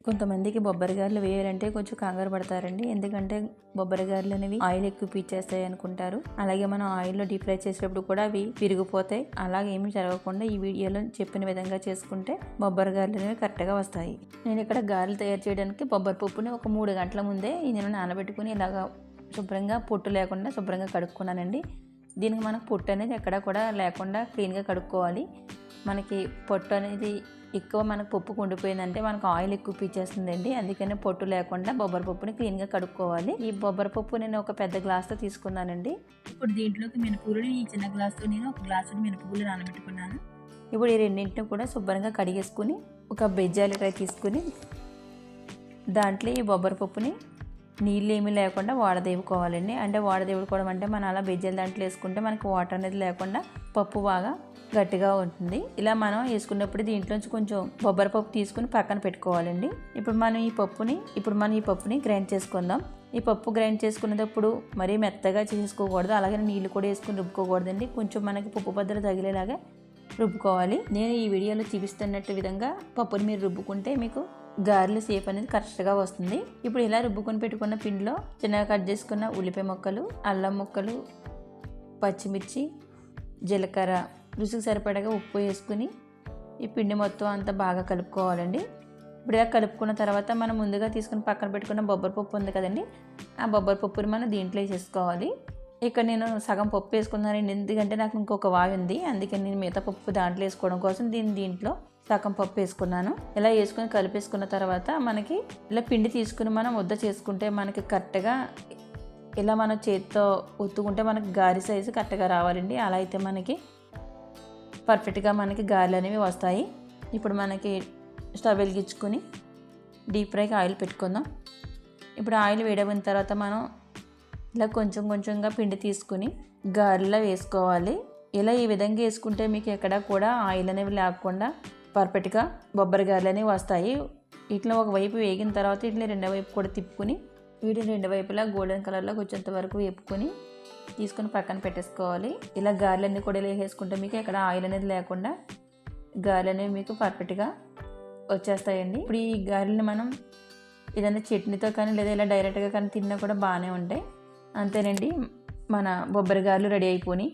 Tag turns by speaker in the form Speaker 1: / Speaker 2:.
Speaker 1: కొంతమందికి బొబ్బరి గారెలు వేయాలంటే కొంచెం కంగారు పడతారండి. ఎందుకంటే బొబ్బరి గారెలు అనేవి ఆయిల్ ఎక్కువ పీల్చేస్తాయి అనుకుంటారు. అలాగే మనం ఆయిల్లో డీప్ ఫ్రై చేసేటప్పుడు కూడా అవి విరిగిపోతాయి. అలాగే ఏమీ జరగకుండా ఈ వీడియోలో చెప్పిన విధంగా చేసుకుంటే బొబ్బరి గారెలు అనేవి కరెక్ట్గా వస్తాయి. నేను ఇక్కడ గారెలు తయారు చేయడానికి బొబ్బరి పప్పుని ఒక 3 గంటల ముందే నేను నానబెట్టుకుని ఇలాగా శుభ్రంగా పొట్టు లేకుండా శుభ్రంగా కడుక్కున్నానండి. దీనికి మనకు పొట్టు అనేది ఎక్కడా కూడా లేకుండా క్లీన్గా కడుక్కోవాలి. మనకి పొట్టు అనేది ఎక్కువ మనకు పప్పుకు ఉండిపోయిందంటే మనకు ఆయిల్ ఎక్కువ పీల్చేస్తుందండి. అందుకని పొట్టు లేకుండా బొబ్బరి పప్పుని క్లీన్గా కడుక్కోవాలి. ఈ బొబ్బరి పప్పు నేను ఒక పెద్ద గ్లాస్తో తీసుకున్నానండి. ఇప్పుడు దీంట్లోకి మినపగుళ్ళు, ఈ చిన్న గ్లాస్తో నేను ఒక గ్లాసు మినపగుళ్ళు నానబెట్టుకున్నాను. ఇప్పుడు ఈ రెండింటిని కూడా శుభ్రంగా కడిగేసుకుని ఒక బెజ్జాలికాయ తీసుకుని దాంట్లో ఈ బొబ్బరి పప్పుని నీళ్ళు ఏమీ లేకుండా వాడదేవుకోవాలండి. అంటే వాడదేవుకోవడం అంటే మనం అలా బెజ్జాలు దాంట్లో వేసుకుంటే మనకు వాటర్ అనేది లేకుండా పప్పు బాగా గట్టిగా ఉంటుంది. ఇలా మనం వేసుకున్నప్పుడు దీంట్లోంచి కొంచెం బొబ్బరి పప్పు తీసుకుని పక్కన పెట్టుకోవాలండి. ఇప్పుడు మనం ఈ పప్పుని గ్రైండ్ చేసుకుందాం. ఈ పప్పు గ్రైండ్ చేసుకునేటప్పుడు మరీ మెత్తగా చేసుకోకూడదు. అలాగే నీళ్ళు కూడా వేసుకుని రుబ్బుకోకూడదండి. కొంచెం మనకి పప్పు బద్దలు తగిలేలాగా రుబ్బుకోవాలి. నేను ఈ వీడియోలో చూపిస్తున్నట్టు విధంగా పప్పుని మీరు రుబ్బుకుంటే మీకు గారెల షేప్ అనేది కరెక్ట్గా వస్తుంది. ఇప్పుడు ఇలా రుబ్బుకొని పెట్టుకున్న పిండిలో చిన్నగా కట్ చేసుకున్న ఉల్లిపాయ ముక్కలు, అల్లం ముక్కలు, పచ్చిమిర్చి, జీలకర్ర, రుచికి సరిపడగా ఉప్పు వేసుకుని ఈ పిండి మొత్తం అంతా బాగా కలుపుకోవాలండి. ఇప్పుడు ఇలా కలుపుకున్న తర్వాత మనం ముందుగా తీసుకుని పక్కన పెట్టుకున్న బొబ్బరి పప్పు ఉంది కదండి, ఆ బొబ్బరి పప్పుని మనం దీంట్లో వేసేసుకోవాలి. ఇక్కడ నేను సగం పప్పు వేసుకున్నాను, ఎందుకంటే నాకు ఇంకొక వాయి ఉంది. అందుకని నేను మిగతా పప్పు దాంట్లో వేసుకోవడం కోసం దీంట్లో సగం పప్పు వేసుకున్నాను. ఇలా వేసుకొని కలిపేసుకున్న తర్వాత మనకి ఇలా పిండి తీసుకుని మనం ముద్ద చేసుకుంటే మనకి కరెక్ట్గా ఇలా మనం చేతితో ఒత్తుకుంటే మనకి గారె సైజు కరెక్ట్గా రావాలండి. అలా అయితే మనకి పర్ఫెక్ట్గా మనకి గారెలు అనేవి వస్తాయి. ఇప్పుడు మనకి స్టవ్ వెలిగించుకొని డీప్ ఫ్రైకి ఆయిల్ పెట్టుకుందాం. ఇప్పుడు ఆయిల్ వేడైన తర్వాత మనం ఇలా కొంచెం కొంచెంగా పిండి తీసుకుని గారెలా వేసుకోవాలి. ఇలా ఈ విధంగా వేసుకుంటే మీకు ఎక్కడా కూడా ఆయిల్ అనేవి లేకుండా పర్ఫెక్ట్గా బొబ్బరి గారెలు అనేవి వస్తాయి. వీటిలో ఒకవైపు వేగిన తర్వాత వీటిని రెండో వైపు కూడా తిప్పుకొని వీటిని రెండు వైపులా గోల్డెన్ కలర్లో వచ్చేంత వరకు వేపుకొని తీసుకొని పక్కన పెట్టేసుకోవాలి. ఇలా గారెలన్నీ కూడా ఇలా వేసుకుంటే మీకు ఎక్కడ ఆయిల్ అనేది లేకుండా గారెలు అనేవి మీకు పర్ఫెక్ట్గా వచ్చేస్తాయండి. ఇప్పుడు ఈ గారెలని మనం ఏదైనా చట్నీతో కానీ లేదా ఇలా డైరెక్ట్గా కానీ తిన్నా కూడా బాగానే ఉంటాయి. అంతేనండి, మన బొబ్బరి గారెలు రెడీ అయిపోయి